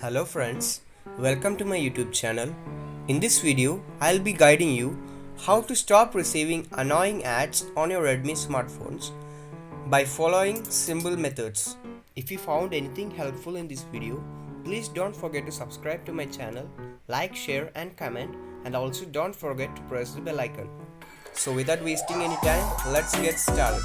Hello friends, welcome to my YouTube channel. In this video, I'll be guiding you how to stop receiving annoying ads on your Redmi smartphones by following simple methods. If you found anything helpful in this video, please don't forget to subscribe to my channel, like, share and comment, and also don't forget to press the bell icon. So without wasting any time, let's get started.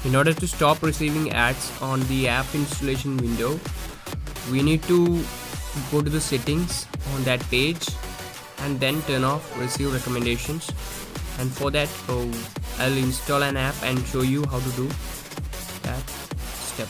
In order to stop receiving ads on the app installation window, we need to go to the settings on that page and then turn off receive recommendations. And for that, I'll install an app and show you how to do that step.